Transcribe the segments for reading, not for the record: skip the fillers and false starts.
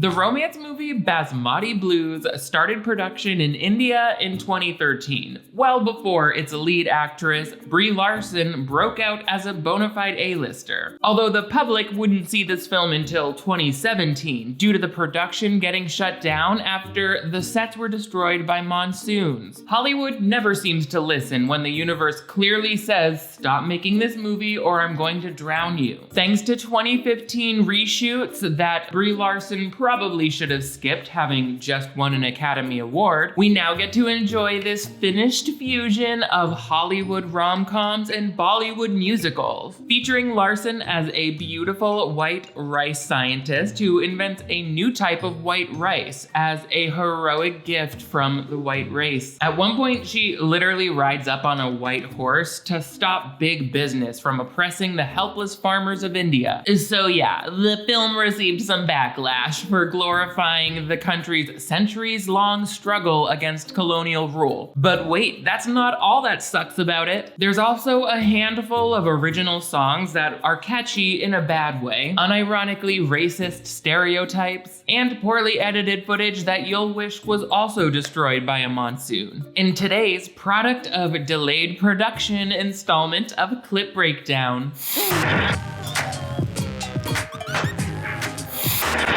The romance movie Basmati Blues started production in India in 2013, well before its lead actress, Brie Larson, broke out as a bona fide A-lister. Although the public wouldn't see this film until 2017 due to the production getting shut down after the sets were destroyed by monsoons. Hollywood never seems to listen when the universe clearly says, "Stop making this movie or I'm going to drown you." Thanks to 2015 reshoots that Brie Larson probably should have skipped, having just won an Academy Award, we now get to enjoy this finished fusion of Hollywood rom-coms and Bollywood musicals, featuring Larson as a beautiful white rice scientist who invents a new type of white rice as a heroic gift from the white race. At one point, she literally rides up on a white horse to stop big business from oppressing the helpless farmers of India. So yeah, the film received some backlash for glorifying the country's centuries-long struggle against colonial rule. But wait, that's not all that sucks about it. There's also a handful of original songs that are catchy in a bad way, unironically racist stereotypes, and poorly edited footage that you'll wish was also destroyed by a monsoon. In today's product of delayed production installment of Clip Breakdown.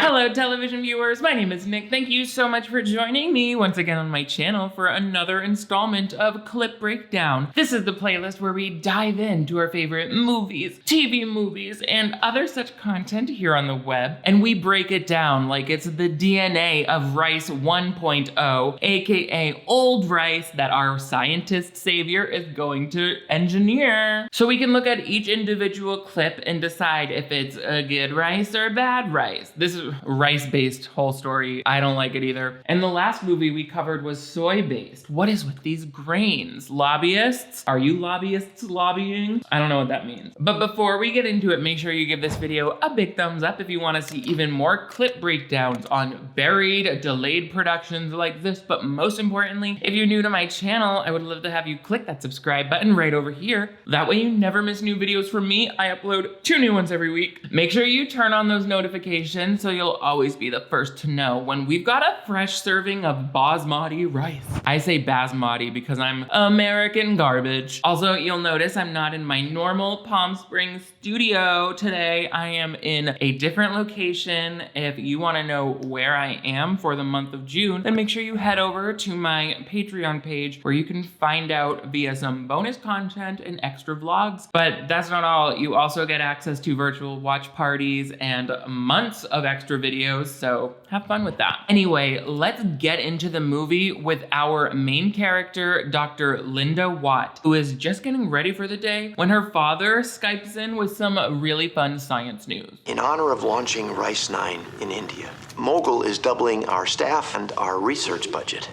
Hello television viewers, my name is Nick. Thank you so much for joining me once again on my channel for another installment of Clip Breakdown. This is the playlist where we dive into our favorite movies, TV movies, and other such content here on the web, and we break it down like it's the DNA of Rice 1.0, aka old rice that our scientist savior is going to engineer. So we can look at each individual clip and decide if it's a good rice or bad rice. This is rice-based whole story. I don't like it either. And the last movie we covered was soy-based. What is with these grains? Lobbyists? Are you lobbyists lobbying? I don't know what that means. But before we get into it, make sure you give this video a big thumbs up if you want to see even more clip breakdowns on buried, delayed productions like this. But most importantly, if you're new to my channel, I would love to have you click that subscribe button right over here. That way you never miss new videos from me. I upload 2 new ones every week. Make sure you turn on those notifications so you'll always be the first to know when we've got a fresh serving of Basmati rice. I say Basmati because I'm American garbage. Also, you'll notice I'm not in my normal Palm Springs studio today. I am in a different location. If you want to know where I am for the month of June, then make sure you head over to my Patreon page where you can find out via some bonus content and extra vlogs. But that's not all. You also get access to virtual watch parties and months of extra videos, so have fun with that. Anyway, let's get into the movie with our main character, Dr. Linda Watt, who is just getting ready for the day when her father Skypes in with some really fun science news. In honor of launching Rice 9 in India, Mogul is doubling our staff and our research budget.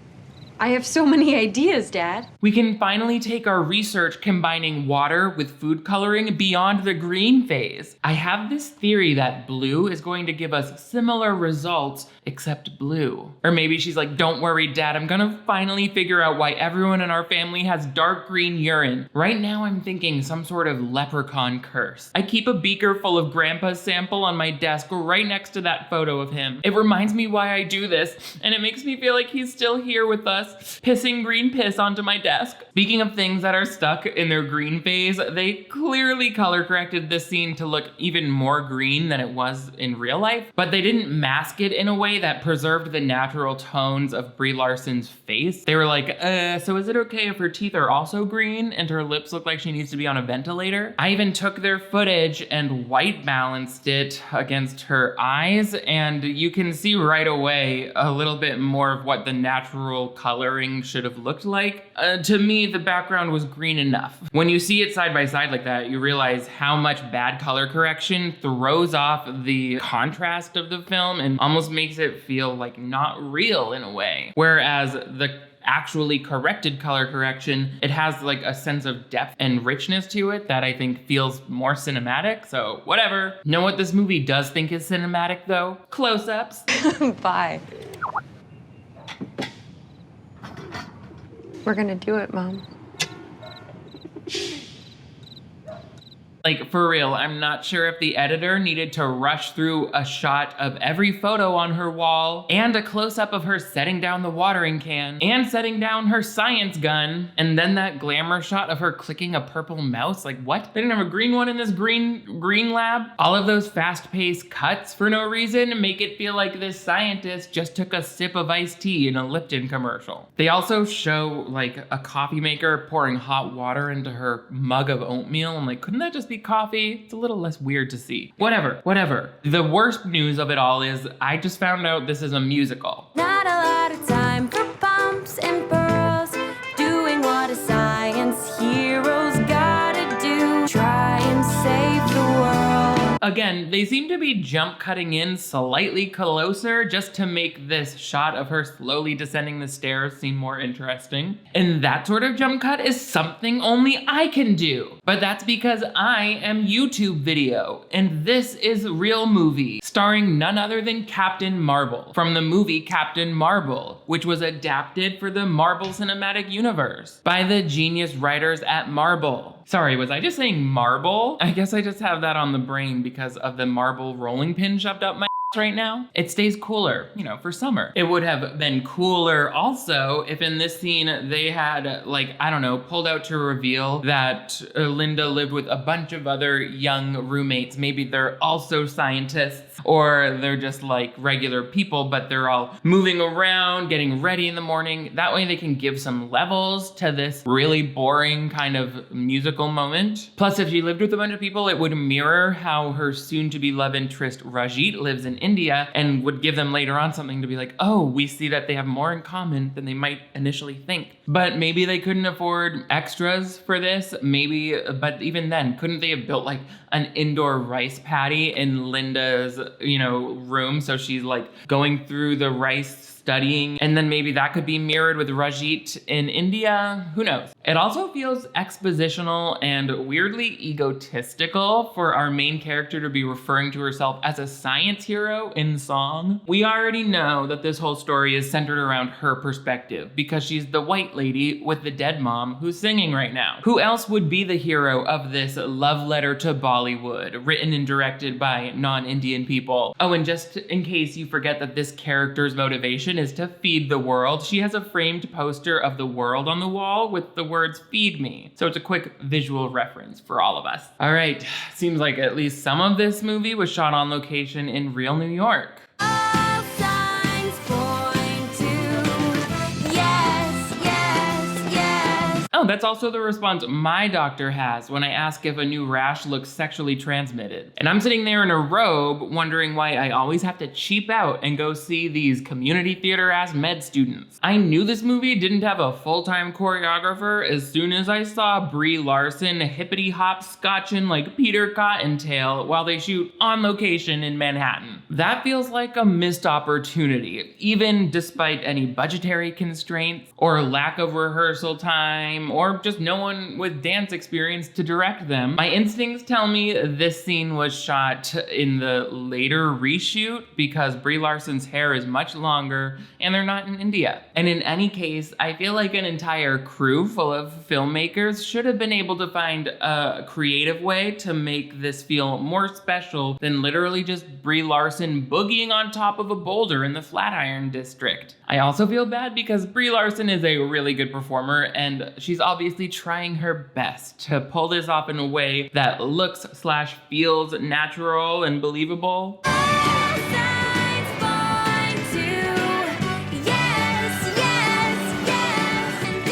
I have so many ideas, Dad. We can finally take our research combining water with food coloring beyond the green phase. I have this theory that blue is going to give us similar results except blue. Or maybe she's like, don't worry, Dad, I'm gonna finally figure out why everyone in our family has dark green urine. Right now I'm thinking some sort of leprechaun curse. I keep a beaker full of Grandpa's sample on my desk right next to that photo of him. It reminds me why I do this, and it makes me feel like he's still here with us, pissing green piss onto my desk. Speaking of things that are stuck in their green phase, they clearly color corrected this scene to look even more green than it was in real life, but they didn't mask it in a way that preserved the natural tones of Brie Larson's face. They were like, so is it okay if her teeth are also green and her lips look like she needs to be on a ventilator? I even took their footage and white balanced it against her eyes, and you can see right away a little bit more of what the natural coloring should have looked like. To me, the background was green enough. When you see it side by side like that, you realize how much bad color correction throws off the contrast of the film and almost makes it feel like not real in a way. Whereas the actually corrected color correction, it has like a sense of depth and richness to it that I think feels more cinematic, so whatever. Know what this movie does think is cinematic though? Close-ups. Bye. We're gonna do it, Mom. Like, for real, I'm not sure if the editor needed to rush through a shot of every photo on her wall, and a close-up of her setting down the watering can, and setting down her science gun, and then that glamour shot of her clicking a purple mouse. Like, what? They didn't have a green one in this green lab? All of those fast-paced cuts for no reason make it feel like this scientist just took a sip of iced tea in a Lipton commercial. They also show like a coffee maker pouring hot water into her mug of oatmeal. I'm like, couldn't that just be coffee? It's a little less weird to see. Whatever. The worst news of it all is I just found out this is a musical. Not a lot of time for pumps and pearls, doing what a science hero's gotta do, try and save the world. Again, they seem to be jump cutting in slightly closer just to make this shot of her slowly descending the stairs seem more interesting. And that sort of jump cut is something only I can do. But that's because I am YouTube video, and this is Real Movie, starring none other than Captain Marvel, from the movie Captain Marvel, which was adapted for the Marvel Cinematic Universe by the genius writers at Marvel. Sorry, was I just saying marble? I guess I just have that on the brain because of the marble rolling pin shoved up my right now. It stays cooler, you know, for summer. It would have been cooler also if in this scene they had, like, I don't know, pulled out to reveal that Linda lived with a bunch of other young roommates. Maybe they're also scientists, or they're just like regular people, but they're all moving around, getting ready in the morning. That way they can give some levels to this really boring kind of musical moment. Plus, if she lived with a bunch of people, it would mirror how her soon-to-be love interest Rajit lives in India, and would give them later on something to be like, oh, we see that they have more in common than they might initially think. But maybe they couldn't afford extras for this, maybe, but even then, couldn't they have built like an indoor rice paddy in Linda's, you know, room, so she's like going through the rice studying, and then maybe that could be mirrored with Rajit in India. Who knows? It also feels expositional and weirdly egotistical for our main character to be referring to herself as a science hero in song. We already know that this whole story is centered around her perspective because she's the white lady with the dead mom who's singing right now. Who else would be the hero of this love letter to Bollywood, written and directed by non-Indian people? Oh, and just in case you forget that this character's motivation is to feed the world, she has a framed poster of the world on the wall with the words "feed me." So it's a quick visual reference for all of us. All right, seems like at least some of this movie was shot on location in real New York. All signs point to yes, yes, yes. Oh, that's also the response my doctor has when I ask if a new rash looks sexually transmitted. And I'm sitting there in a robe wondering why I always have to cheap out and go see these community theater ass med students. I knew this movie didn't have a full-time choreographer as soon as I saw Brie Larson hippity hop scotching like Peter Cottontail while they shoot on location in Manhattan. That feels like a missed opportunity, even despite any budgetary constraints or lack of rehearsal time, or just no one with dance experience to direct them. My instincts tell me this scene was shot in the later reshoot because Brie Larson's hair is much longer and they're not in India. And in any case, I feel like an entire crew full of filmmakers should have been able to find a creative way to make this feel more special than literally just Brie Larson boogieing on top of a boulder in the Flatiron District. I also feel bad because Brie Larson is a really good performer, and she's obviously trying her best to pull this off in a way that looks/feels natural and believable. All signs point to yes, yes, yes, and do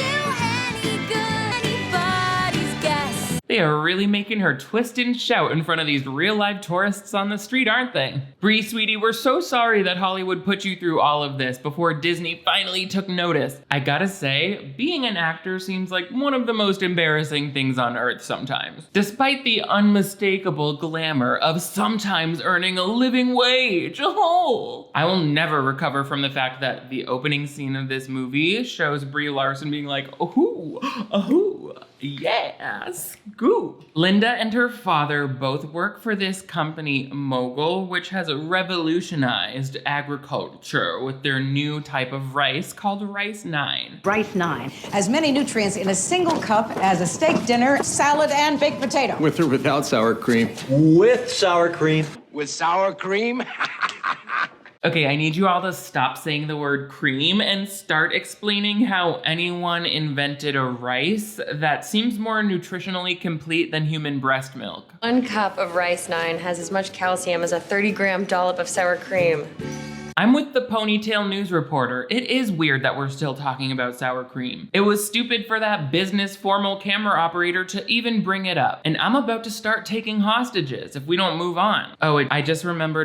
any good, anybody's guess. They are really making her twist and shout in front of these real-life tourists on the street, aren't they? Brie, sweetie, we're so sorry that Hollywood put you through all of this before Disney finally took notice. I gotta say, being an actor seems like one of the most embarrassing things on earth sometimes. Despite the unmistakable glamour of sometimes earning a living wage. Oh! I will never recover from the fact that the opening scene of this movie shows Brie Larson being like, "Ooh, ooh." Yeah, scoop. Linda and her father both work for this company, Mogul, which has revolutionized agriculture with their new type of rice called Rice 9. Rice 9 has many nutrients in a single cup as a steak dinner, salad, and baked potato. With or without sour cream? With sour cream. With sour cream? Okay, I need you all to stop saying the word cream and start explaining how anyone invented a rice that seems more nutritionally complete than human breast milk. 1 cup of Rice 9 has as much calcium as a 30-gram dollop of sour cream. I'm with the Ponytail News reporter. It is weird that we're still talking about sour cream. It was stupid for that business formal camera operator to even bring it up. And I'm about to start taking hostages if we don't move on. Oh, I just remember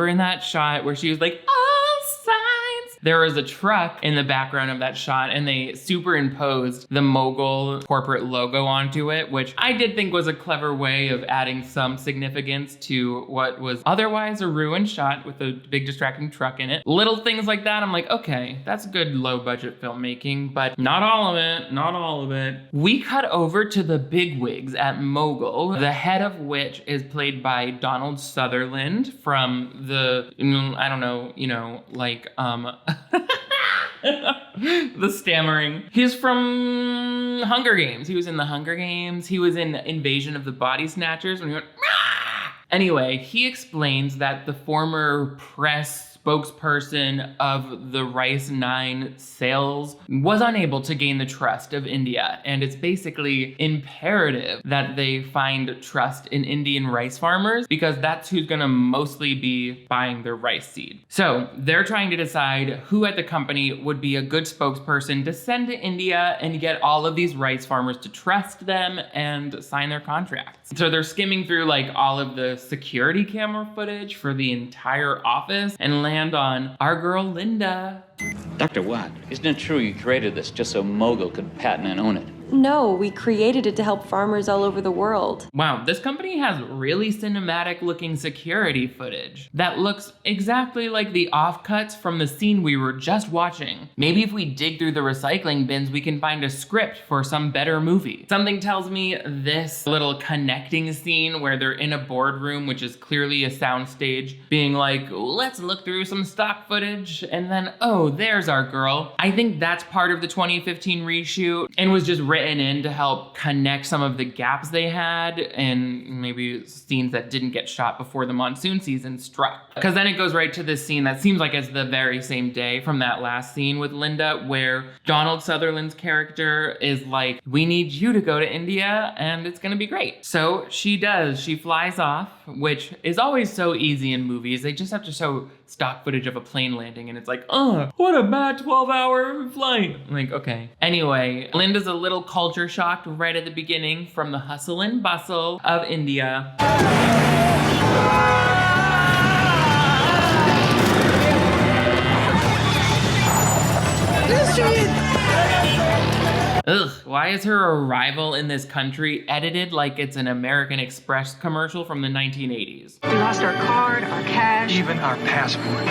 in that shot where she was like, all signs. There was a truck in the background of that shot and they superimposed the Mogul corporate logo onto it, which I did think was a clever way of adding some significance to what was otherwise a ruined shot with a big distracting truck in it. Little things like that, I'm like, okay, that's good low budget filmmaking, but not all of it. We cut over to the bigwigs at Mogul, the head of which is played by Donald Sutherland from the, I don't know, the stammering. He's from Hunger Games. He was in the Hunger Games. He was in Invasion of the Body Snatchers when he went, "Rah!" Anyway, he explains that the former press spokesperson of the Rice 9 sales was unable to gain the trust of India, and it's basically imperative that they find trust in Indian rice farmers because that's who's gonna mostly be buying their rice seed. So they're trying to decide who at the company would be a good spokesperson to send to India and get all of these rice farmers to trust them and sign their contracts. So they're skimming through like all of the security camera footage for the entire office and land on our girl Linda. Dr. Watt, isn't it true you created this just so Mogul could patent and own it? No, we created it to help farmers all over the world. Wow, this company has really cinematic looking security footage that looks exactly like the offcuts from the scene we were just watching. Maybe if we dig through the recycling bins, we can find a script for some better movie. Something tells me this little connecting scene where they're in a boardroom, which is clearly a soundstage, being like, let's look through some stock footage, and then, oh, there's our girl. I think that's part of the 2015 reshoot and was just written in to help connect some of the gaps they had and maybe scenes that didn't get shot before the monsoon season struck. Because then it goes right to this scene that seems like it's the very same day from that last scene with Linda where Donald Sutherland's character is like, we need you to go to India and it's gonna be great. So she does, she flies off, which is always so easy in movies. They just have to show stock footage of a plane landing and it's like, oh, what a bad 12-hour flight. I'm like, okay. Anyway, Linda's a little culture shocked right at the beginning from the hustle and bustle of India. Ugh, why is her arrival in this country edited like it's an American Express commercial from the 1980s? We lost our card, our cash. Even our passport.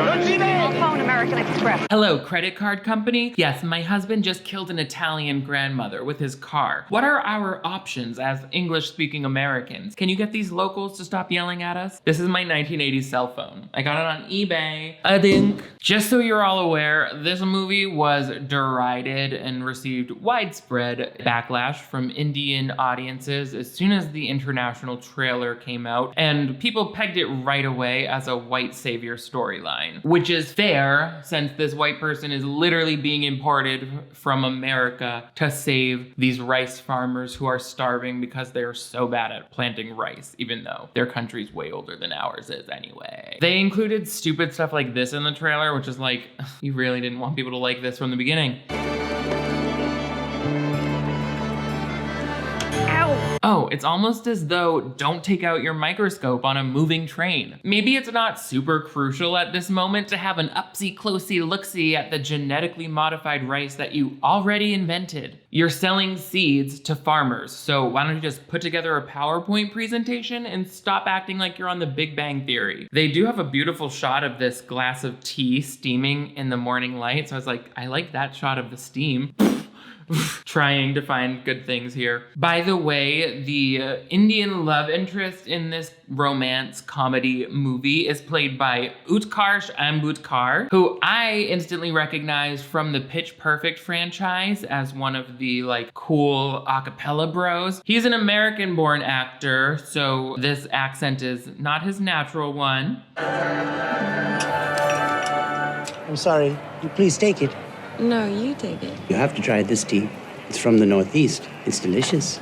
I'll phone American Express. Hello, credit card company? Yes, my husband just killed an Italian grandmother with his car. What are our options as English-speaking Americans? Can you get these locals to stop yelling at us? This is my 1980s cell phone. I got it on eBay. A dink. Just so you're all aware, this movie was derided and received widespread backlash from Indian audiences as soon as the international trailer came out, and people pegged it right away as a white savior storyline, which is fair since this white person is literally being imported from America to save these rice farmers who are starving because they're so bad at planting rice, even though their country's way older than ours is anyway. They included stupid stuff like this in the trailer, which is like, you really didn't want people to like this from the beginning. Oh, it's almost as though don't take out your microscope on a moving train. Maybe it's not super crucial at this moment to have an upsy-closey look-see at the genetically modified rice that you already invented. You're selling seeds to farmers, so why don't you just put together a PowerPoint presentation and stop acting like you're on the Big Bang Theory. They do have a beautiful shot of this glass of tea steaming in the morning light, so I was like, I like that shot of the steam. Trying to find good things here. By the way, the Indian love interest in this romance comedy movie is played by Utkarsh Ambudkar, who I instantly recognized from the Pitch Perfect franchise as one of the cool acapella bros. He's an American-born actor, so this accent is not his natural one. I'm sorry. You please take it. No, you take it. You have to try this tea. It's from the Northeast. It's delicious.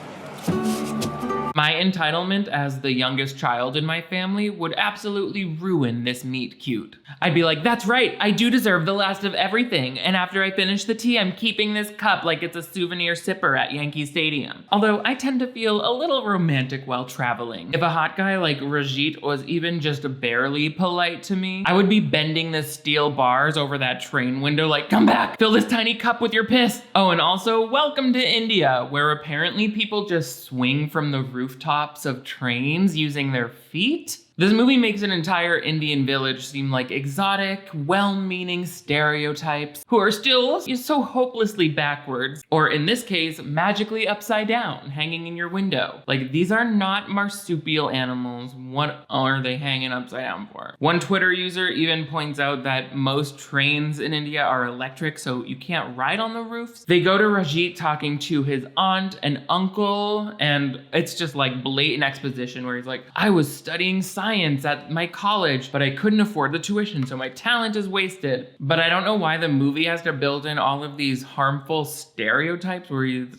My entitlement as the youngest child in my family would absolutely ruin this meet cute. I'd be like, that's right, I do deserve the last of everything, and after I finish the tea, I'm keeping this cup like it's a souvenir sipper at Yankee Stadium. Although I tend to feel a little romantic while traveling. If a hot guy like Rajit was even just barely polite to me, I would be bending the steel bars over that train window like, come back, fill this tiny cup with your piss. Oh, and also, welcome to India, where apparently people just swing from the rooftops of trains using their feet. This movie makes an entire Indian village seem like exotic, well-meaning stereotypes who are still so hopelessly backwards, or in this case, magically upside down, hanging in your window. Like, these are not marsupial animals. What are they hanging upside down for? One Twitter user even points out that most trains in India are electric, so you can't ride on the roofs. They go to Rajit talking to his aunt and uncle, and it's just like blatant exposition where he's like, I was studying science at my college, but I couldn't afford the tuition, so my talent is wasted. But I don't know why the movie has to build in all of these harmful stereotypes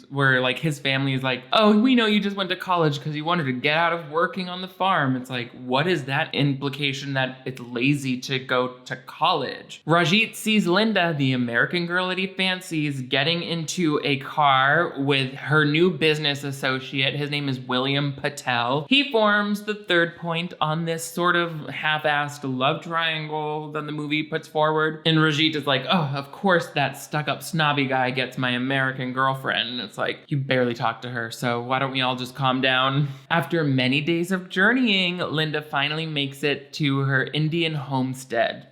where like his family is like, oh, we know you just went to college because you wanted to get out of working on the farm. It's like, what is that implication that it's lazy to go to college? Rajit sees Linda, the American girl that he fancies, getting into a car with her new business associate. His name is William Patel. He forms the third point on this sort of half-assed love triangle that the movie puts forward. And Rajit is like, oh, of course that stuck-up snobby guy gets my American girlfriend. And it's like, you barely talk to her, so why don't we all just calm down? After many days of journeying, Linda finally makes it to her Indian homestead.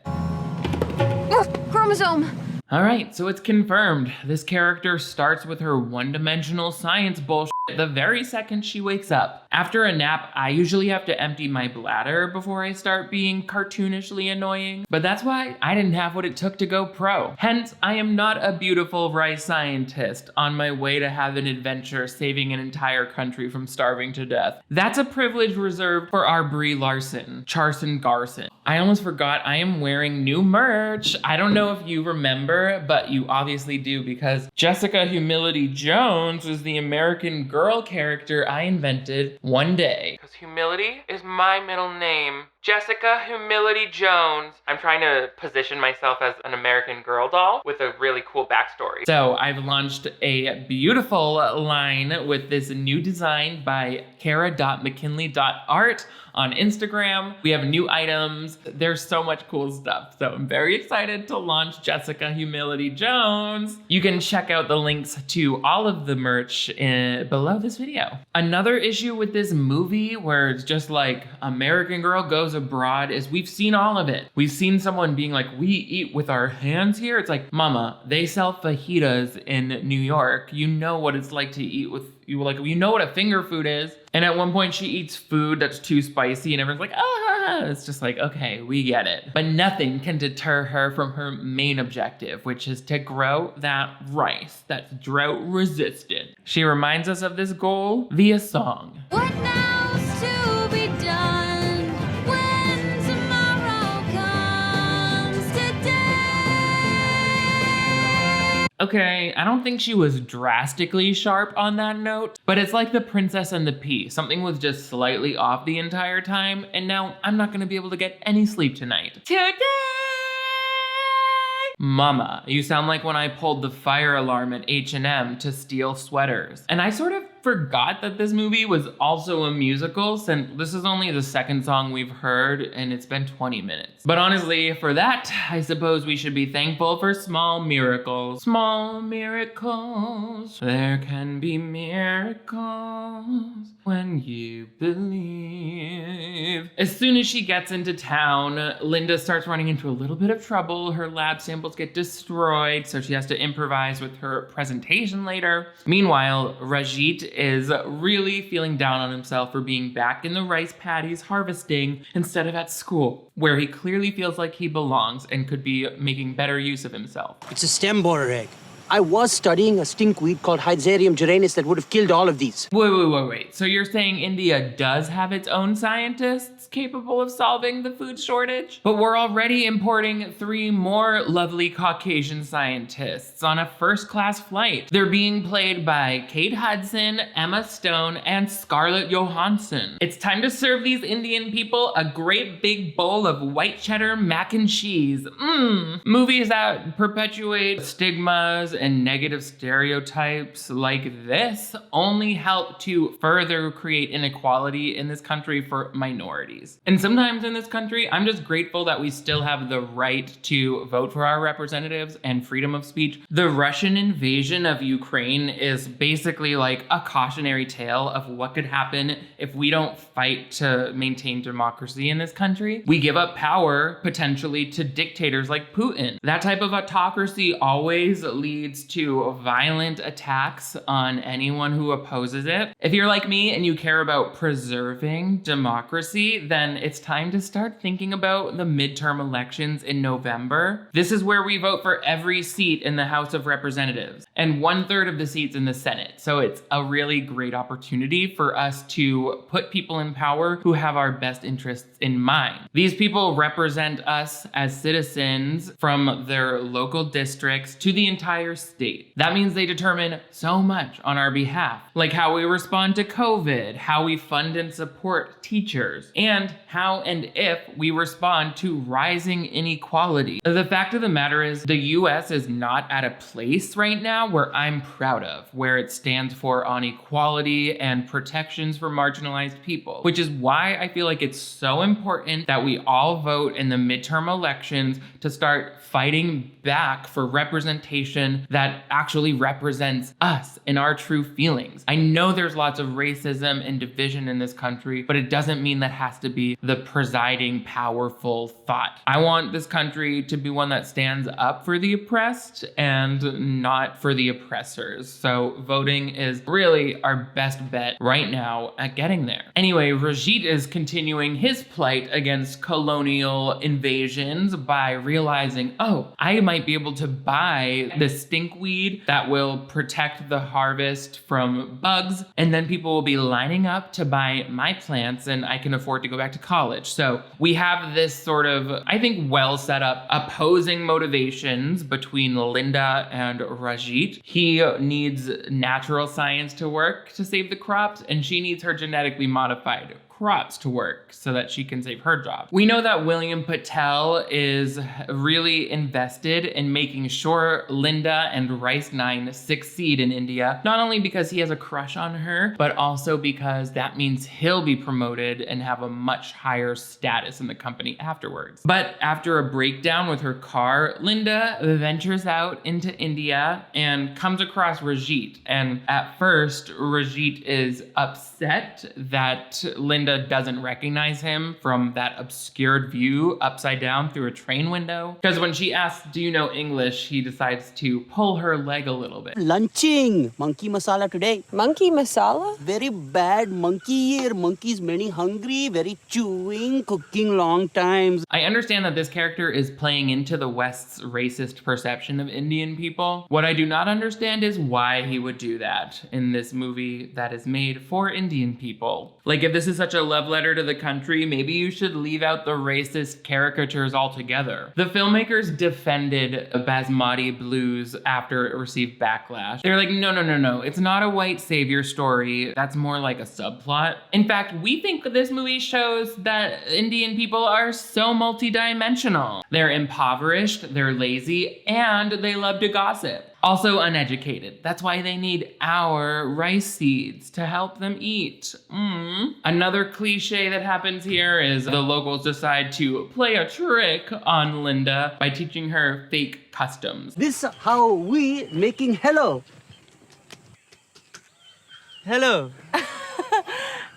Chromosome! All right, so it's confirmed. This character starts with her one-dimensional science bullshit the very second she wakes up. After a nap, I usually have to empty my bladder before I start being cartoonishly annoying, but that's why I didn't have what it took to go pro. Hence, I am not a beautiful rice scientist on my way to have an adventure saving an entire country from starving to death. That's a privilege reserved for our Brie Larson, Charson Garson. I almost forgot I am wearing new merch. I don't know if you remember, but you obviously do because Jessica Humility Jones was the American girl character I invented one day. Because Humility is my middle name. Jessica Humility Jones. I'm trying to position myself as an American Girl doll with a really cool backstory. So I've launched a beautiful line with this new design by kara.mckinley.art on Instagram. We have new items. There's so much cool stuff. So I'm very excited to launch Jessica Humility Jones. You can check out the links to all of the merch below this video. Another issue with this movie where it's just like American Girl goes abroad is we've seen all of it. We've seen someone being like, we eat with our hands here. It's like, mama, they sell fajitas in New York. You know what it's like to eat with, you know what a finger food is. And at one point she eats food that's too spicy and everyone's like, ah, it's just like, okay, we get it. But nothing can deter her from her main objective, which is to grow that rice that's drought resistant. She reminds us of this goal via song. What now's to be done when tomorrow comes today? Okay, I don't think she was drastically sharp on that note, but it's like the Princess and the Pea. Something was just slightly off the entire time, and now I'm not gonna be able to get any sleep tonight. Today! Mama, you sound like when I pulled the fire alarm at H&M to steal sweaters. And I sort of forgot that this movie was also a musical, since this is only the second song we've heard and it's been 20 minutes. But honestly, for that, I suppose we should be thankful for small miracles. Small miracles. There can be miracles when you believe. As soon as she gets into town, Linda starts running into a little bit of trouble. Her lab samples get destroyed, so she has to improvise with her presentation later. Meanwhile, Rajit is really feeling down on himself for being back in the rice paddies harvesting instead of at school, where he clearly feels like he belongs and could be making better use of himself. It's a stem borer egg. I was studying a stinkweed called Hyzarium geranus that would have killed all of these. Wait. So you're saying India does have its own scientists capable of solving the food shortage? But we're already importing 3 more lovely Caucasian scientists on a first-class flight. They're being played by Kate Hudson, Emma Stone, and Scarlett Johansson. It's time to serve these Indian people a great big bowl of white cheddar mac and cheese. Movies that perpetuate stigmas and negative stereotypes like this only help to further create inequality in this country for minorities. And sometimes in this country, I'm just grateful that we still have the right to vote for our representatives and freedom of speech. The Russian invasion of Ukraine is basically like a cautionary tale of what could happen if we don't fight to maintain democracy in this country. We give up power potentially to dictators like Putin. That type of autocracy always leads to violent attacks on anyone who opposes it. If you're like me and you care about preserving democracy, then it's time to start thinking about the midterm elections in November. This is where we vote for every seat in the House of Representatives and 1/3 of the seats in the Senate. So it's a really great opportunity for us to put people in power who have our best interests in mind. These people represent us as citizens from their local districts to the entire state. That means they determine so much on our behalf, like how we respond to COVID, how we fund and support teachers, and how and if we respond to rising inequality. The fact of the matter is, the US is not at a place right now where I'm proud of, where it stands for on equality and protections for marginalized people, which is why I feel like it's so important that we all vote in the midterm elections to start fighting back for representation that actually represents us and our true feelings. I know there's lots of racism and division in this country, but it doesn't mean that has to be the presiding powerful thought. I want this country to be one that stands up for the oppressed and not for the oppressors. So voting is really our best bet right now at getting there. Anyway, Rajit is continuing his plight against colonial invasions by realizing, oh, I might be able to buy the stinkweed that will protect the harvest from bugs, and then people will be lining up to buy my plants and I can afford to go back to college. So we have this sort of, I think, well set up opposing motivations between Linda and Rajit. He needs natural science to work to save the crops, and she needs her genetically modified crops to work so that she can save her job. We know that William Patel is really invested in making sure Linda and Rice 9 succeed in India, not only because he has a crush on her, but also because that means he'll be promoted and have a much higher status in the company afterwards. But after a breakdown with her car, Linda ventures out into India and comes across Rajit. And at first, Rajit is upset that Linda doesn't recognize him from that obscured view upside down through a train window. Because when she asks, do you know English, he decides to pull her leg a little bit. Lunching. Monkey masala today. Monkey masala? Very bad monkey here. Monkey's many hungry, very chewing, cooking long times. I understand that this character is playing into the West's racist perception of Indian people. What I do not understand is why he would do that in this movie that is made for Indian people. Like, if this is such a love letter to the country, maybe you should leave out the racist caricatures altogether. The filmmakers defended Basmati blues after it received backlash. They're like, no, it's not a white savior story. That's more like a subplot. In fact, we think this movie shows that Indian people are so multidimensional. They're impoverished, they're lazy, and they love to gossip. Also uneducated. That's why they need our rice seeds to help them eat. Another cliche that happens here is the locals decide to play a trick on Linda by teaching her fake customs. This how we making hello. Hello.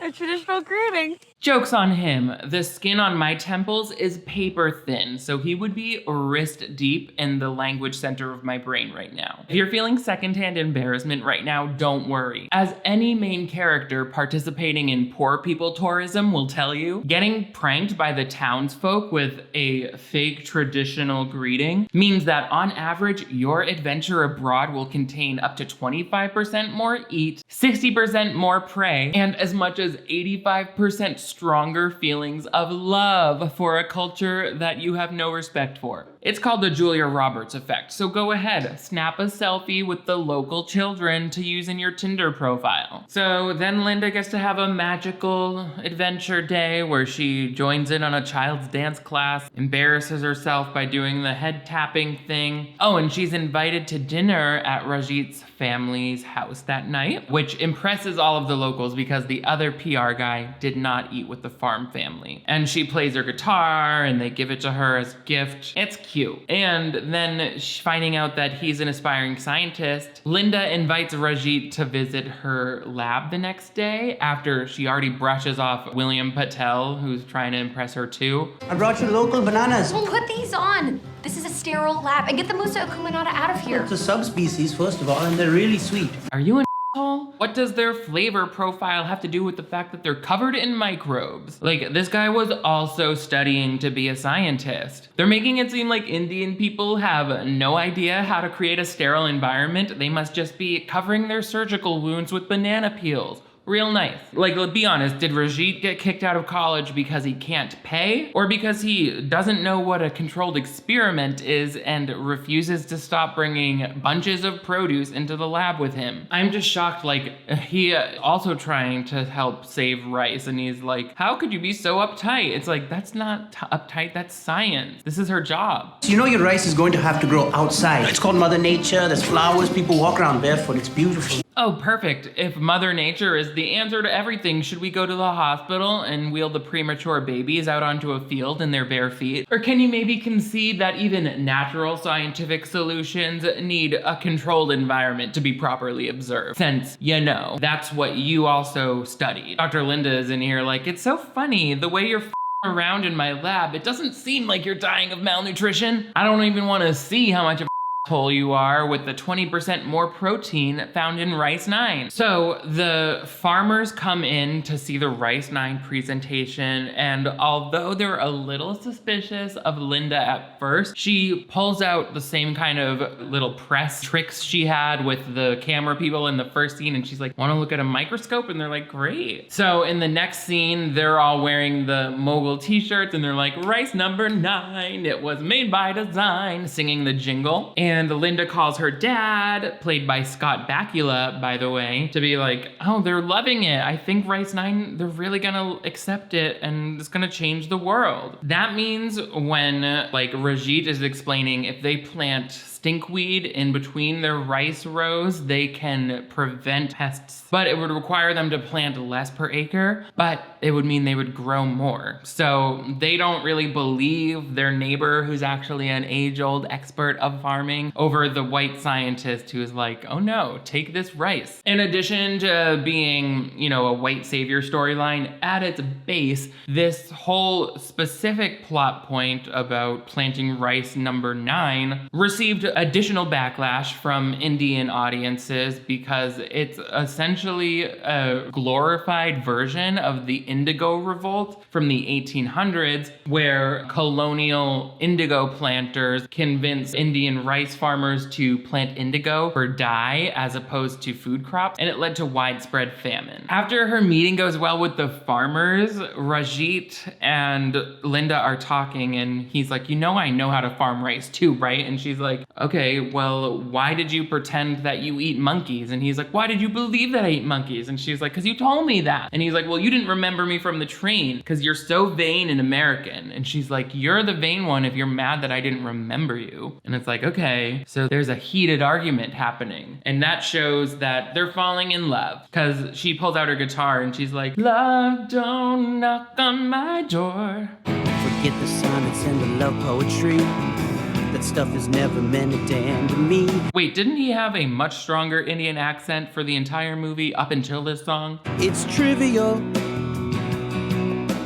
A traditional greeting. Joke's on him. The skin on my temples is paper thin, so he would be wrist deep in the language center of my brain right now. If you're feeling secondhand embarrassment right now, don't worry. As any main character participating in poor people tourism will tell you, getting pranked by the townsfolk with a fake traditional greeting means that on average, your adventure abroad will contain up to 25% more eat, 60% more pray, and as much as 85% stronger feelings of love for a culture that you have no respect for. It's called the Julia Roberts effect, so go ahead, snap a selfie with the local children to use in your Tinder profile. So then Linda gets to have a magical adventure day where she joins in on a child's dance class, embarrasses herself by doing the head tapping thing. Oh, and she's invited to dinner at Rajit's family's house that night, which impresses all of the locals because the other PR guy did not eat with the farm family. And she plays her guitar and they give it to her as a gift. It's cute. And then finding out that he's an aspiring scientist, Linda invites Rajit to visit her lab the next day after she already brushes off William Patel, who's trying to impress her too. I brought you local bananas. Put these on. This is a sterile lab. And get the Musa acuminata out of here. It's a subspecies, first of all, and they're really sweet. Are you an asshole? What does their flavor profile have to do with the fact that they're covered in microbes? Like, this guy was also studying to be a scientist. They're making it seem like Indian people have no idea how to create a sterile environment. They must just be covering their surgical wounds with banana peels. Real nice. Like, let's be honest, did Rajit get kicked out of college because he can't pay? Or because he doesn't know what a controlled experiment is and refuses to stop bringing bunches of produce into the lab with him? I'm just shocked, like, he also trying to help save rice, and he's like, how could you be so uptight? It's like, that's not uptight, that's science. This is her job. So you know your rice is going to have to grow outside. It's called Mother Nature, there's flowers, people walk around barefoot, it's beautiful. Oh, perfect. If Mother Nature is the answer to everything, should we go to the hospital and wheel the premature babies out onto a field in their bare feet? Or can you maybe concede that even natural scientific solutions need a controlled environment to be properly observed? Since, you know, that's what you also studied. Dr. Linda is in here like, it's so funny, the way you're around in my lab, it doesn't seem like you're dying of malnutrition. I don't even want to see how much of asshole you are with the 20% more protein found in Rice 9. So the farmers come in to see the Rice 9 presentation, and although they're a little suspicious of Linda at first, she pulls out the same kind of little press tricks she had with the camera people in the first scene, and she's like, want to look at a microscope? And they're like, great. So in the next scene, they're all wearing the mogul t-shirts, and they're like, Rice number 9, it was made by design, singing the jingle. And Linda calls her dad, played by Scott Bakula, by the way, to be like, oh, they're loving it. I think Rice 9, they're really gonna accept it and it's gonna change the world. That means when, like, Rajit is explaining if they plant stinkweed in between their rice rows, they can prevent pests. But it would require them to plant less per acre, but it would mean they would grow more. So they don't really believe their neighbor, who's actually an age-old expert of farming, over the white scientist who's like, oh no, take this rice. In addition to being, you know, a white savior storyline, at its base, this whole specific plot point about planting rice number 9 received additional backlash from Indian audiences because it's essentially a glorified version of the Indigo Revolt from the 1800s, where colonial indigo planters convinced Indian rice farmers to plant indigo for dye as opposed to food crops, and it led to widespread famine. After her meeting goes well with the farmers, Rajit and Linda are talking, and he's like, you know I know how to farm rice too, right? And she's like, okay, well, why did you pretend that you eat monkeys? And he's like, why did you believe that I eat monkeys? And she's like, because you told me that. And he's like, well, you didn't remember me from the train because you're so vain and American. And she's like, you're the vain one if you're mad that I didn't remember you. And it's like, okay. okay. So there's a heated argument happening. And that shows that they're falling in love. Because she pulls out her guitar and she's like, love, don't knock on my door. Forget the sonnets and the love poetry. That stuff is never meant a damn to me. Wait, didn't he have a much stronger Indian accent for the entire movie up until this song? It's trivial,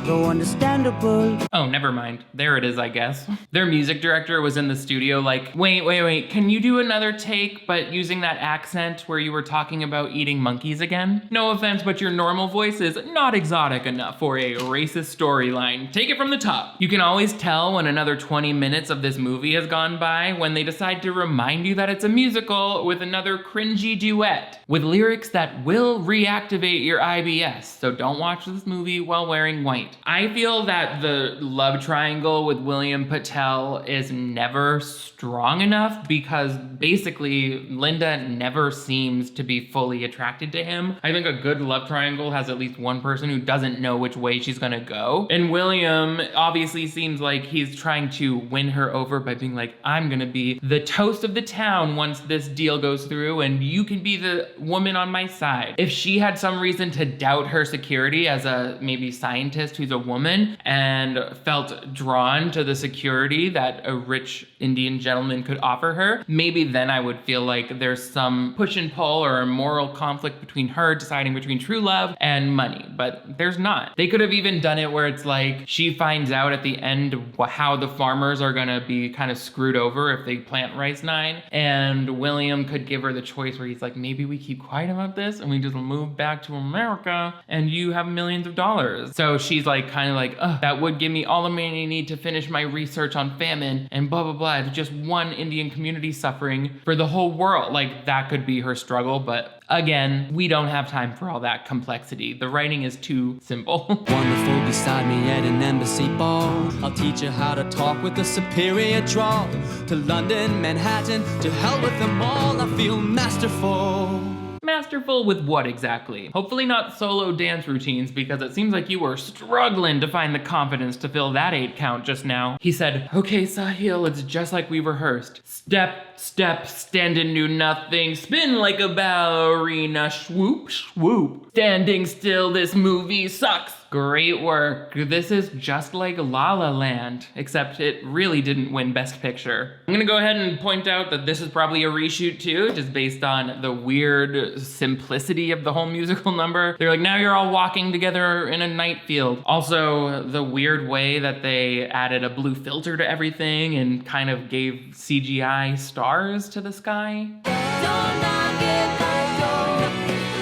though understandable. Oh, never mind. There it is, I guess. Their music director was in the studio like, wait, can you do another take, but using that accent where you were talking about eating monkeys again? No offense, but your normal voice is not exotic enough for a racist storyline. Take it from the top. You can always tell when another 20 minutes of this movie has gone by when they decide to remind you that it's a musical with another cringy duet with lyrics that will reactivate your IBS. So don't watch this movie while wearing white. I feel that the love triangle with William Patel is never strong enough because basically Linda never seems to be fully attracted to him. I think a good love triangle has at least one person who doesn't know which way she's gonna go. And William obviously seems like he's trying to win her over by being like, I'm gonna be the toast of the town once this deal goes through and you can be the woman on my side. If she had some reason to doubt her security as a maybe scientist who's a woman and felt drawn to the security that a rich Indian gentleman could offer her, maybe then I would feel like there's some push and pull or a moral conflict between her deciding between true love and money, but there's not. They could have even done it where it's like she finds out at the end how the farmers are gonna be kind of screwed over if they plant Rice 9, and William could give her the choice where he's like, maybe we keep quiet about this and we just move back to America and you have millions of dollars. So she's like kind of like, that would give me all the money I need to finish my research on famine and blah, blah, blah. It's just one Indian community suffering for the whole world. Like that could be her struggle, but again, we don't have time for all that complexity. The writing is too simple. Wonderful beside me at an embassy ball. I'll teach you how to talk with a superior drawl. To London, Manhattan, to hell with them all. I feel masterful. Masterful with what exactly? Hopefully not solo dance routines, because it seems like you were struggling to find the confidence to fill that 8 count just now. He said, okay, Sahil, it's just like we rehearsed. Step, step, stand and do nothing. Spin like a ballerina. Swoop, swoop. Standing still, this movie sucks. Great work. This is just like La La Land, except it really didn't win Best Picture. I'm gonna go ahead and point out that this is probably a reshoot too, just based on the weird simplicity of the whole musical number. They're like, now you're all walking together in a night field. Also, the weird way that they added a blue filter to everything and kind of gave CGI stars to the sky. Don't knock at my door.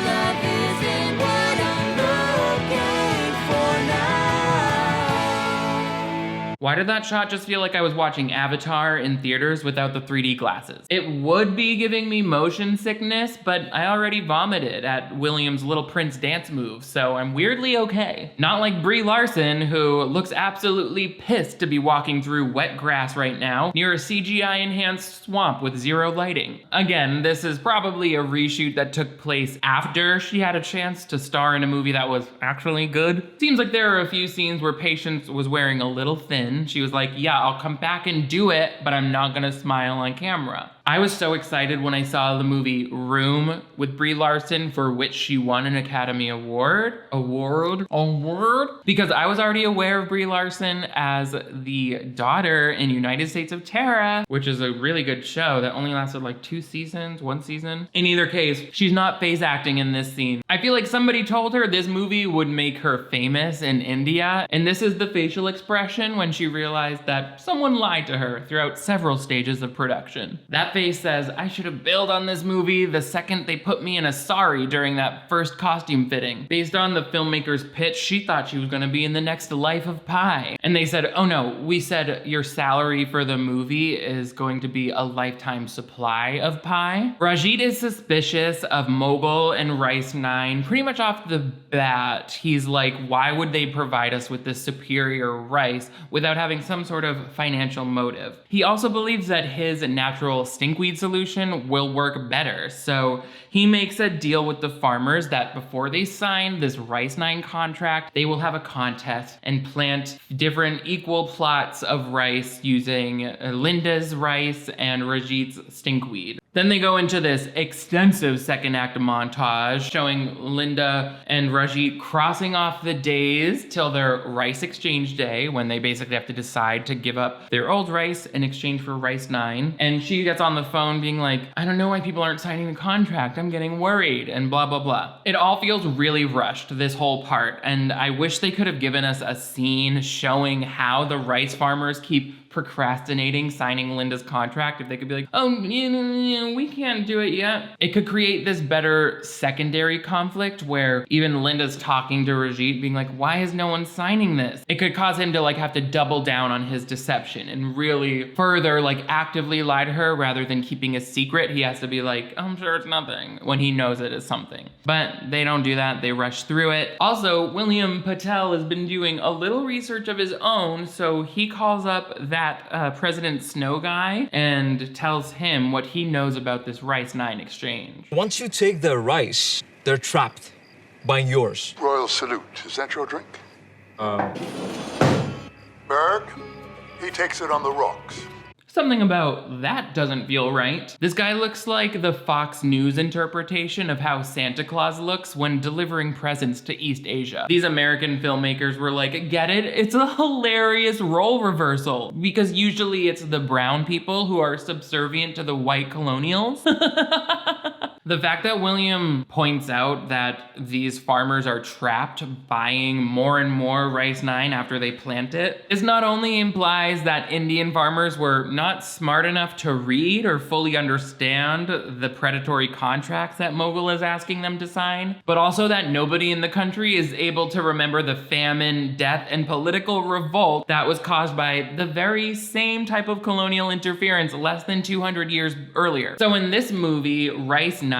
Love isn't what I'm looking for now. Why did that shot just feel like I was watching Avatar in theaters without the 3D glasses? It would be giving me motion sickness, but I already vomited at William's Little Prince dance move, so I'm weirdly okay. Not like Brie Larson, who looks absolutely pissed to be walking through wet grass right now near a CGI-enhanced swamp with 0 lighting. Again, this is probably a reshoot that took place after she had a chance to star in a movie that was actually good. Seems like there are a few scenes where Patience was wearing a little thin. She was like, yeah, I'll come back and do it, but I'm not gonna smile on camera. I was so excited when I saw the movie Room with Brie Larson, for which she won an Academy Award, because I was already aware of Brie Larson as the daughter in United States of Terra, which is a really good show that only lasted like 1 season. In either case, she's not face acting in this scene. I feel like somebody told her this movie would make her famous in India, and this is the facial expression when she realized that someone lied to her throughout several stages of production. That face says, I should have bailed on this movie the second they put me in a sari during that first costume fitting. Based on the filmmaker's pitch, she thought she was gonna be in the next Life of Pi. And they said, oh no, we said your salary for the movie is going to be a lifetime supply of pie. Rajit is suspicious of Mogul and Rice 9 pretty much off the bat. He's like, why would they provide us with this superior rice without without having some sort of financial motive. He also believes that his natural stinkweed solution will work better, so he makes a deal with the farmers that before they sign this Rice 9 contract, they will have a contest and plant different equal plots of rice using Linda's rice and Rajit's stinkweed. Then they go into this extensive second act montage showing Linda and Rajit crossing off the days till their rice exchange day, when they basically have to decide to give up their old rice in exchange for Rice 9. And she gets on the phone being like, I don't know why people aren't signing the contract, I'm getting worried, and blah, blah, blah. It all feels really rushed, this whole part, and I wish they could have given us a scene showing how the rice farmers keep procrastinating signing Linda's contract. If they could be like, oh, we can't do it yet. It could create this better secondary conflict where even Linda's talking to Rajit being like, why is no one signing this? It could cause him to like have to double down on his deception and really further like actively lie to her rather than keeping a secret. He has to be like, I'm sure it's nothing when he knows it is something. But they don't do that. They rush through it. Also, William Patel has been doing a little research of his own, so he calls up that President Snow guy and tells him what he knows about this Rice 9 exchange. Once you take their rice, they're trapped by yours. Royal salute. Is that your drink? Berg, he takes it on the rocks. Something about that doesn't feel right. This guy looks like the Fox News interpretation of how Santa Claus looks when delivering presents to East Asia. These American filmmakers were like, get it? It's a hilarious role reversal, because usually it's the brown people who are subservient to the white colonials. The fact that William points out that these farmers are trapped buying more and more Rice 9 after they plant it is not only implies that Indian farmers were not smart enough to read or fully understand the predatory contracts that Mogul is asking them to sign, but also that nobody in the country is able to remember the famine, death, and political revolt that was caused by the very same type of colonial interference less than 200 years earlier. So in this movie, Rice 9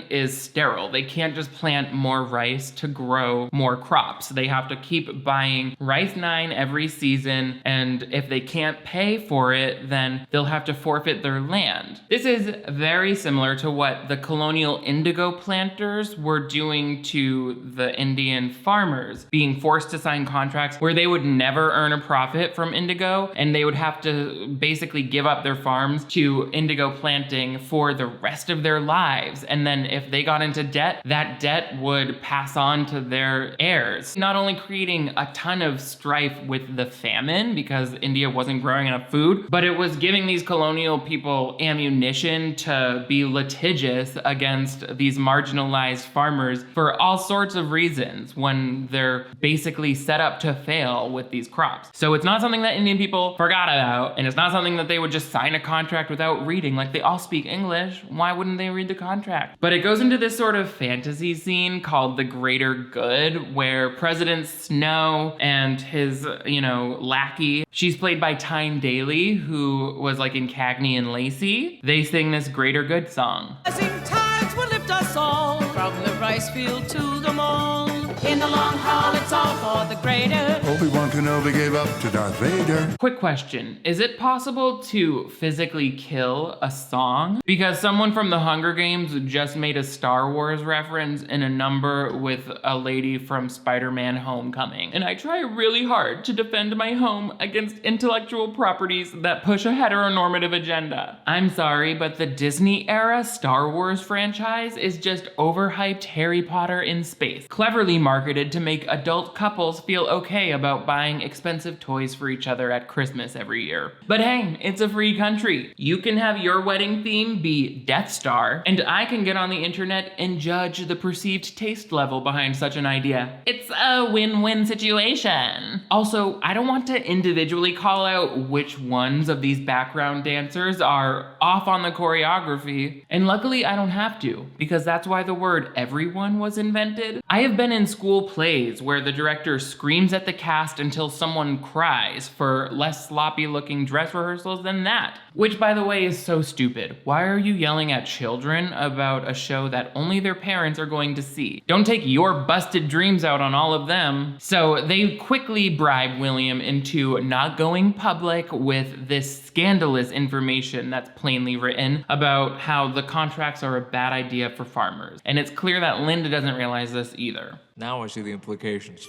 is sterile. They can't just plant more rice to grow more crops. They have to keep buying Rice 9 every season, and if they can't pay for it, then they'll have to forfeit their land. This is very similar to what the colonial indigo planters were doing to the Indian farmers, being forced to sign contracts where they would never earn a profit from indigo, and they would have to basically give up their farms to indigo planting for the rest of their lives. And then if they got into debt, that debt would pass on to their heirs, not only creating a ton of strife with the famine because India wasn't growing enough food, but it was giving these colonial people ammunition to be litigious against these marginalized farmers for all sorts of reasons when they're basically set up to fail with these crops. So it's not something that Indian people forgot about, and it's not something that they would just sign a contract without reading. Like, they all speak English, why wouldn't they read the contract? But it goes into this sort of fantasy scene called The Greater Good, where President Snow and his, lackey, she's played by Tyne Daly, who was like in Cagney and Lacey. They sing this Greater Good song. Tides will lift us all from the rice field to the mall. In the long haul, it's all for the greater. Obi-Wan Kenobi gave up to Darth Vader. Quick question. Is it possible to physically kill a song? Because someone from the Hunger Games just made a Star Wars reference in a number with a lady from Spider-Man Homecoming. And I try really hard to defend my home against intellectual properties that push a heteronormative agenda. I'm sorry, but the Disney-era Star Wars franchise is just overhyped Harry Potter in space. Cleverly marketed to make adult couples feel okay about buying expensive toys for each other at Christmas every year. But hey, it's a free country. You can have your wedding theme be Death Star, and I can get on the internet and judge the perceived taste level behind such an idea. It's a win-win situation. Also, I don't want to individually call out which ones of these background dancers are off on the choreography, and luckily I don't have to, because that's why the word everyone was invented. I have been in school plays where the director screams at the cast and until someone cries for less sloppy looking dress rehearsals than that. Which, by the way, is so stupid. Why are you yelling at children about a show that only their parents are going to see? Don't take your busted dreams out on all of them. So they quickly bribe William into not going public with this scandalous information that's plainly written about how the contracts are a bad idea for farmers. And it's clear that Linda doesn't realize this either. Now I see the implications.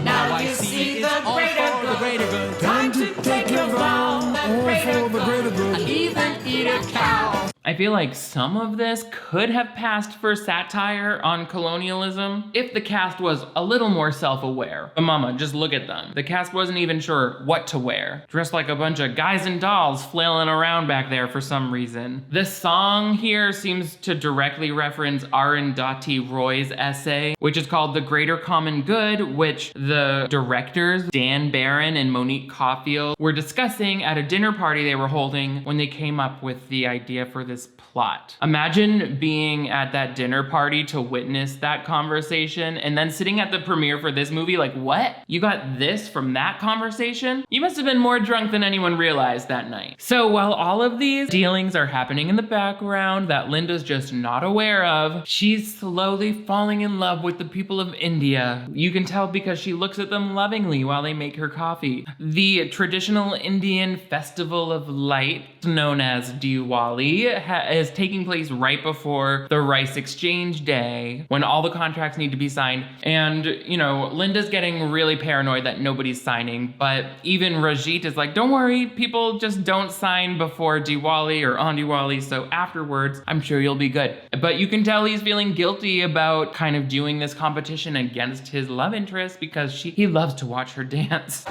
Now I see the greater good. Time to take your vow. The greater good. And even eat a cow. I feel like some of this could have passed for satire on colonialism if the cast was a little more self-aware. But mama, just look at them. The cast wasn't even sure what to wear. Dressed like a bunch of guys and dolls flailing around back there for some reason. This song here seems to directly reference Arundhati Roy's essay, which is called The Greater Common Good, which the directors, Dan Barron and Monique Caulfield, were discussing at a dinner party they were holding when they came up with the idea for this plot. Imagine being at that dinner party to witness that conversation and then sitting at the premiere for this movie like, what? You got this from that conversation? You must have been more drunk than anyone realized that night. So while all of these dealings are happening in the background that Linda's just not aware of, she's slowly falling in love with the people of India. You can tell because she looks at them lovingly while they make her coffee. The traditional Indian festival of light, known as Diwali, is taking place right before the rice exchange day when all the contracts need to be signed. And, you know, Linda's getting really paranoid that nobody's signing, but even Rajit is like, don't worry, people just don't sign before Diwali or on Diwali, so afterwards, I'm sure you'll be good. But you can tell he's feeling guilty about kind of doing this competition against his love interest because he loves to watch her dance.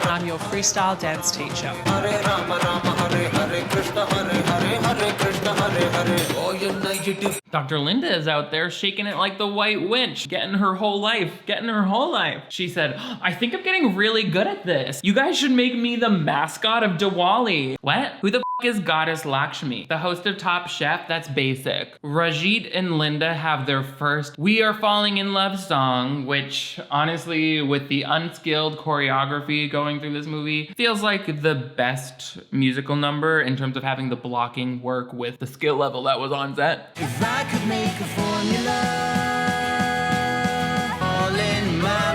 I'm your freestyle dance teacher. Dr. Linda is out there shaking it like the white witch, getting her whole life. She said, I think I'm getting really good at this. You guys should make me the mascot of Diwali. What? Who the f is Goddess Lakshmi? The host of Top Chef? That's basic. Rajit and Linda have their first We Are Falling in Love song, which honestly, with the unskilled choreography going through this movie, feels like the best musical number in terms of having the blocking work with the skill level that was on set. If I could make a formula all in my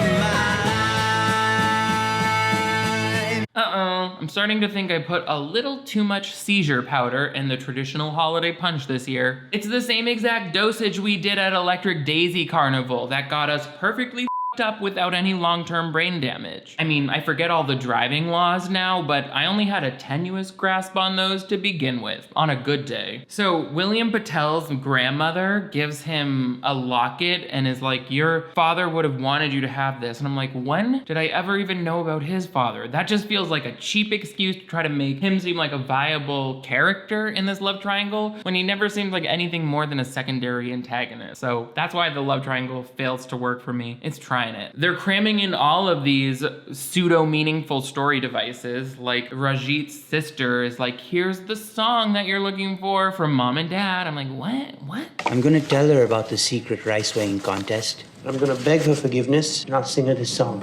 mind. I'm starting to think I put a little too much seizure powder in the traditional holiday punch this year. It's the same exact dosage we did at Electric Daisy Carnival that got us perfectly up without any long-term brain damage. I mean, I forget all the driving laws now, but I only had a tenuous grasp on those to begin with, on a good day. So William Patel's grandmother gives him a locket and is like, your father would have wanted you to have this. And I'm like, when did I ever even know about his father? That just feels like a cheap excuse to try to make him seem like a viable character in this love triangle when he never seems like anything more than a secondary antagonist. So that's why the love triangle fails to work for me. It's trying it. They're cramming in all of these pseudo-meaningful story devices, like Rajit's sister is like, here's the song that you're looking for from mom and dad. I'm like, what? I'm gonna tell her about the secret rice weighing contest. I'm gonna beg her forgiveness and I'll sing her this song.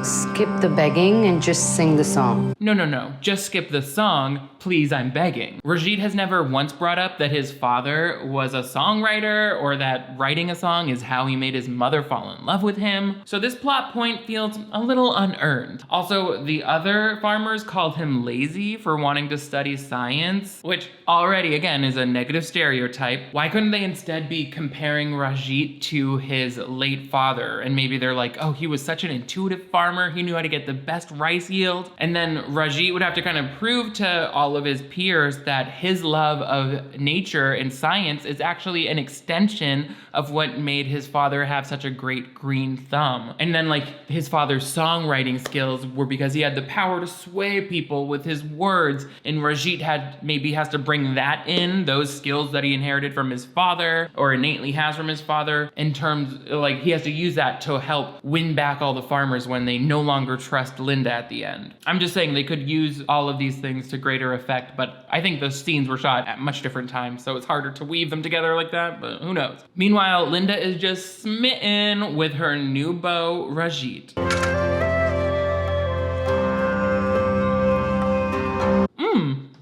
Skip the begging and just sing the song. No. Just skip the song. Please, I'm begging. Rajit has never once brought up that his father was a songwriter or that writing a song is how he made his mother fall in love with him. So this plot point feels a little unearned. Also, the other farmers called him lazy for wanting to study science, which already, again, is a negative stereotype. Why couldn't they instead be comparing Rajit to his late father? And maybe they're like, oh, he was such an intuitive farmer. He knew how to get the best rice yield. And then Rajit would have to kind of prove to all of his peers that his love of nature and science is actually an extension of what made his father have such a great green thumb. And then like his father's songwriting skills were because he had the power to sway people with his words. And Rajit maybe has to bring that in, those skills that he inherited from his father or innately has from his father, in terms like he has to use that to help win back all the farmers when they they no longer trust Linda at the end. I'm just saying they could use all of these things to greater effect, but I think those scenes were shot at much different times, so it's harder to weave them together like that, but who knows. Meanwhile, Linda is just smitten with her new beau, Rajit.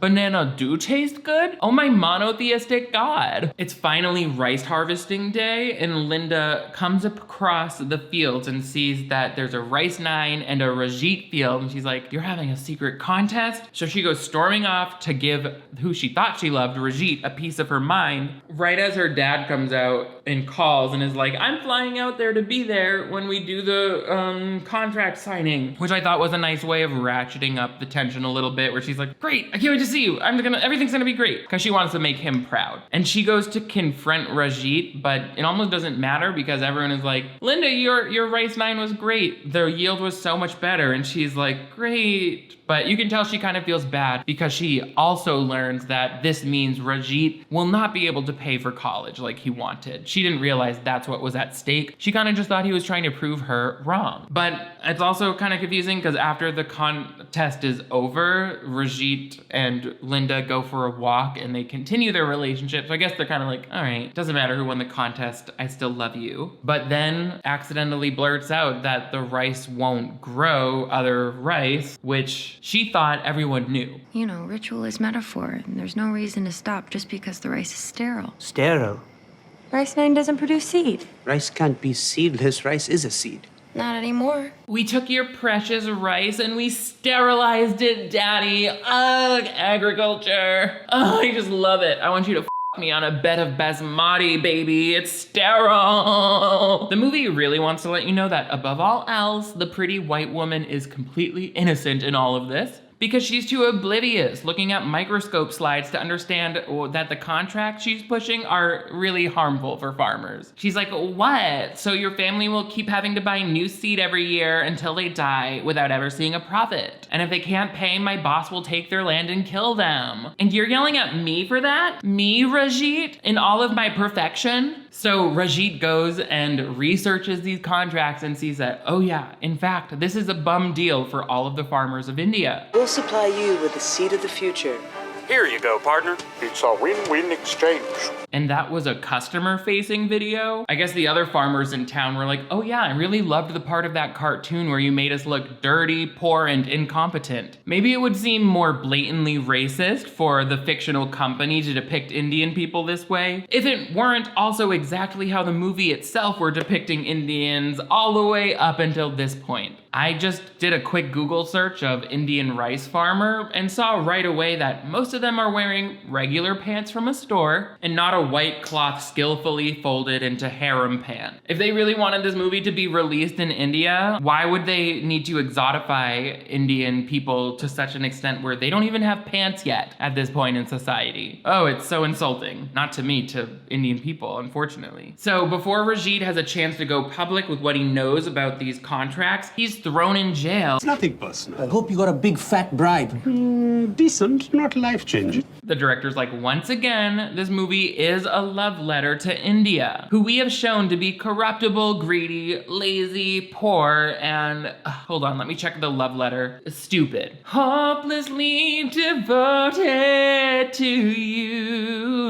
Banana do taste good? Oh my monotheistic god. It's finally rice harvesting day, and Linda comes across the fields and sees that there's a rice 9 and a Rajit field, and she's like, you're having a secret contest? So she goes storming off to give who she thought she loved, Rajit, a piece of her mind, right as her dad comes out and calls and is like, I'm flying out there to be there when we do the contract signing, which I thought was a nice way of ratcheting up the tension a little bit, where she's like, great, I can't wait to see you. Everything's gonna be great, because she wants to make him proud. And she goes to confront Rajit, but it almost doesn't matter because everyone is like, Linda, your rice 9 was great. The yield was so much better. And she's like, great. But you can tell she kind of feels bad because she also learns that this means Rajit will not be able to pay for college like he wanted. She didn't realize that's what was at stake. She kind of just thought he was trying to prove her wrong. But it's also kind of confusing because after the contest is over, Rajit and Linda go for a walk and they continue their relationship. So I guess they're kind of like, all right, doesn't matter who won the contest, I still love you. But then accidentally blurts out that the rice won't grow other rice, which she thought everyone knew. You know, ritual is metaphor, and there's no reason to stop just because the rice is sterile. Sterile. Rice 9 doesn't produce seed. Rice can't be seedless. Rice is a seed. Not anymore. We took your precious rice and we sterilized it, Daddy. Ugh, agriculture. Ugh, I just love it. I want you to f me on a bed of Basmati, baby. It's sterile. The movie really wants to let you know that above all else, the pretty white woman is completely innocent in all of this, because she's too oblivious, looking at microscope slides to understand that the contracts she's pushing are really harmful for farmers. She's like, what? So your family will keep having to buy new seed every year until they die without ever seeing a profit. And if they can't pay, my boss will take their land and kill them. And you're yelling at me for that? Me, Rajit, in all of my perfection? So Rajit goes and researches these contracts and sees that, oh yeah, in fact, this is a bum deal for all of the farmers of India. We'll supply you with the seed of the future. Here you go, partner. It's a win-win exchange. And that was a customer-facing video. I guess the other farmers in town were like, oh yeah, I really loved the part of that cartoon where you made us look dirty, poor, and incompetent. Maybe it would seem more blatantly racist for the fictional company to depict Indian people this way, if it weren't also exactly how the movie itself were depicting Indians all the way up until this point. I just did a quick Google search of Indian rice farmer and saw right away that most of them are wearing regular pants from a store and not a white cloth skillfully folded into harem pant. If they really wanted this movie to be released in India, why would they need to exotify Indian people to such an extent where they don't even have pants yet at this point in society? Oh, it's so insulting. Not to me, to Indian people, unfortunately. So before Rajit has a chance to go public with what he knows about these contracts, he's thrown in jail. It's nothing personal. I hope you got a big fat bribe. Decent, not life-changing. The director's like, once again, this movie is a love letter to India, who we have shown to be corruptible, greedy, lazy, poor, and hold on, let me check the love letter. Stupid. Hopelessly devoted to you.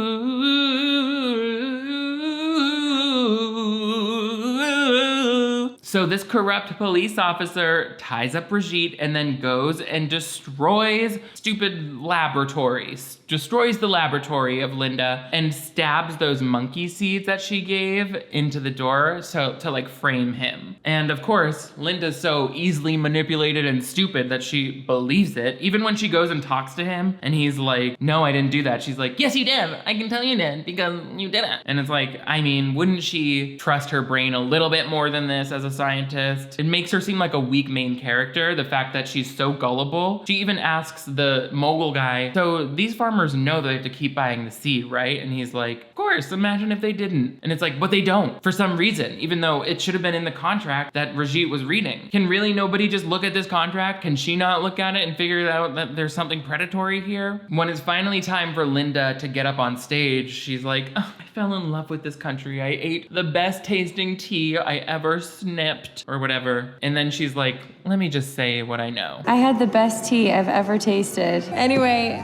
So this corrupt police officer ties up Rajit and then goes and destroys stupid laboratories. Destroys the laboratory of Linda and stabs those monkey seeds that she gave into the door to like frame him. And of course, Linda's so easily manipulated and stupid that she believes it. Even when she goes and talks to him and he's like, no, I didn't do that. She's like, yes, you did. I can tell you did because you didn't. And it's like, I mean, wouldn't she trust her brain a little bit more than this as a scientist? It makes her seem like a weak main character, the fact that she's so gullible. She even asks the mogul guy, so these farmers know that they have to keep buying the seed, right? And he's like, of course, imagine if they didn't. And it's like, but they don't, for some reason, even though it should have been in the contract that Rajit was reading. Can really nobody just look at this contract? Can she not look at it and figure out that there's something predatory here? When it's finally time for Linda to get up on stage, she's like, oh, my fell in love with this country. I ate the best tasting tea I ever snipped or whatever. And then she's like, let me just say what I know. I had the best tea I've ever tasted. Anyway,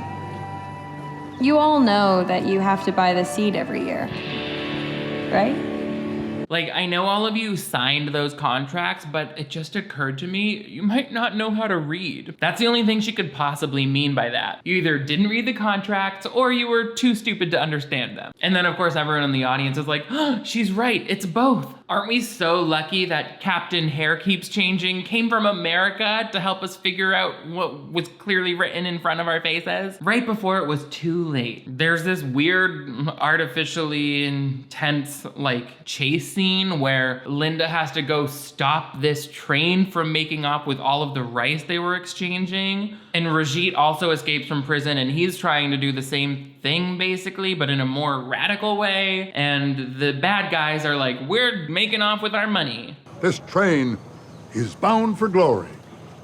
you all know that you have to buy the seed every year, right? Like, I know all of you signed those contracts, but it just occurred to me, you might not know how to read. That's the only thing she could possibly mean by that. You either didn't read the contracts or you were too stupid to understand them. And then of course everyone in the audience is like, oh, she's right, it's both. Aren't we so lucky that Captain Hair Keeps Changing came from America to help us figure out what was clearly written in front of our faces? Right before it was too late. There's this weird, artificially intense, like, chase scene where Linda has to go stop this train from making off with all of the rice they were exchanging. And Rajit also escapes from prison and he's trying to do the same thing basically, but in a more radical way. And the bad guys are like, we're making off with our money. This train is bound for glory.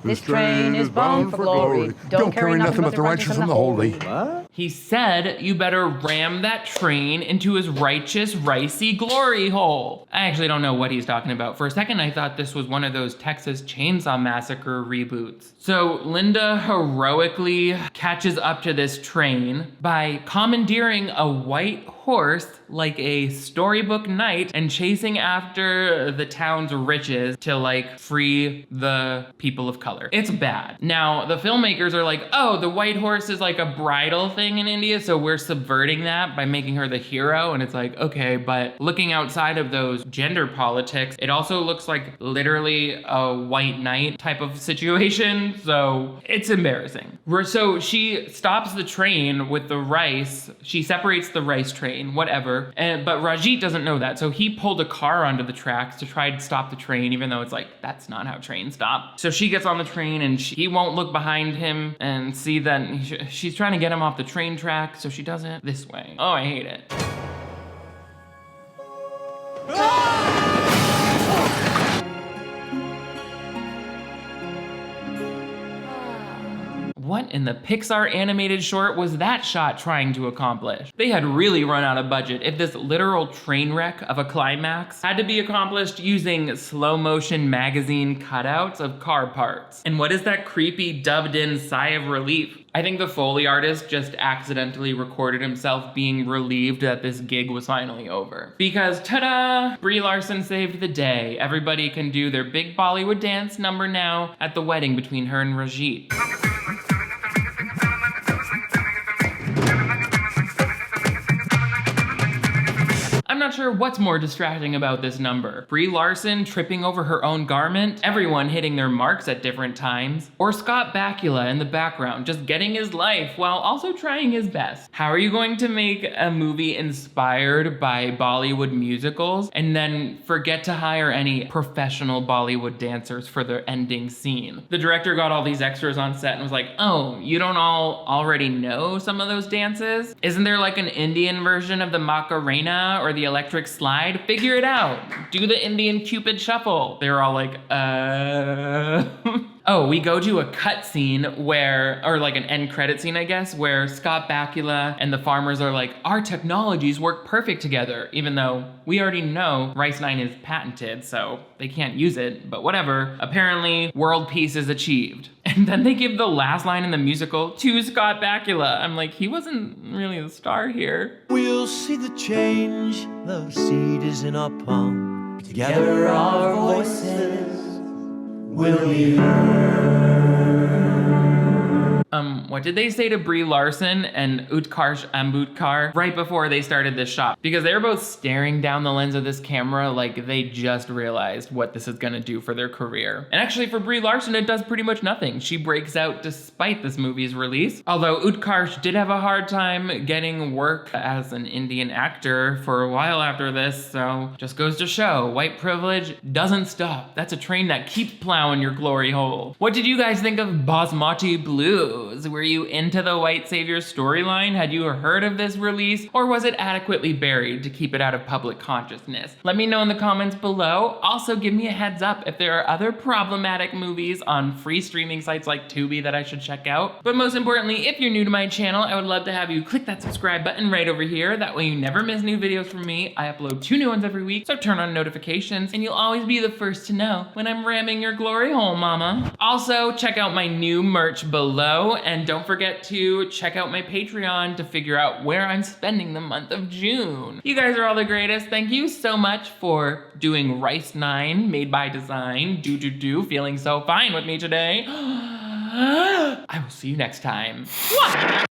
This train is bound for glory. Don't carry nothing but the righteous and the holy. What? He said, you better ram that train into his righteous, ricey glory hole. I actually don't know what he's talking about. For a second, I thought this was one of those Texas Chainsaw Massacre reboots. So Linda heroically catches up to this train by commandeering a white horse like a storybook knight and chasing after the town's riches to like free the people of color. It's bad. Now, the filmmakers are like, oh, the white horse is like a bridal thing in India, so we're subverting that by making her the hero. And it's like, okay, but looking outside of those gender politics, it also looks like literally a white knight type of situation. So it's embarrassing. So she stops the train with the rice. She separates the rice train, whatever. But Rajit doesn't know that. So he pulled a car onto the tracks to try to stop the train, even though it's like, that's not how trains stop. So she gets on the train and he won't look behind him and see that she's trying to get him off the train track. So she does it this way. Oh, I hate it. What in the Pixar animated short was that shot trying to accomplish? They had really run out of budget if this literal train wreck of a climax had to be accomplished using slow motion magazine cutouts of car parts. And what is that creepy dubbed in sigh of relief? I think the Foley artist just accidentally recorded himself being relieved that this gig was finally over. Because ta-da! Brie Larson saved the day. Everybody can do their big Bollywood dance number now at the wedding between her and Rajit. I'm not sure what's more distracting about this number. Brie Larson tripping over her own garment, everyone hitting their marks at different times, or Scott Bakula in the background just getting his life while also trying his best. How are you going to make a movie inspired by Bollywood musicals and then forget to hire any professional Bollywood dancers for the ending scene? The director got all these extras on set and was like, oh, you don't all already know some of those dances? Isn't there like an Indian version of the Macarena or the electric slide? Figure it out. Do the Indian Cupid shuffle. They're all like, Oh, we go to a cut scene where, or like an end credit scene, I guess, where Scott Bakula and the farmers are like, our technologies work perfect together, even though we already know Rice 9 is patented, so they can't use it, but whatever. Apparently, world peace is achieved. And then they give the last line in the musical to Scott Bakula. I'm like, he wasn't really the star here. We'll see the change, the seed is in our palm. Together our voices will be What did they say to Brie Larson and Utkarsh Ambudkar right before they started this shot? Because they were both staring down the lens of this camera like they just realized what this is gonna do for their career. And actually for Brie Larson, it does pretty much nothing. She breaks out despite this movie's release. Although Utkarsh did have a hard time getting work as an Indian actor for a while after this, so just goes to show, white privilege doesn't stop. That's a train that keeps plowing your glory hole. What did you guys think of Basmati Blues? Were you into the white savior storyline? Had you heard of this release? Or was it adequately buried to keep it out of public consciousness? Let me know in the comments below. Also, give me a heads up if there are other problematic movies on free streaming sites like Tubi that I should check out. But most importantly, if you're new to my channel, I would love to have you click that subscribe button right over here. That way you never miss new videos from me. I upload 2 new ones every week, so turn on notifications and you'll always be the first to know when I'm ramming your glory hole, mama. Also, check out my new merch below, and don't forget to check out my Patreon to figure out where I'm spending the month of June. You guys are all the greatest. Thank you so much for doing Rice 9 made by design. Feeling so fine with me today. I will see you next time. Mwah!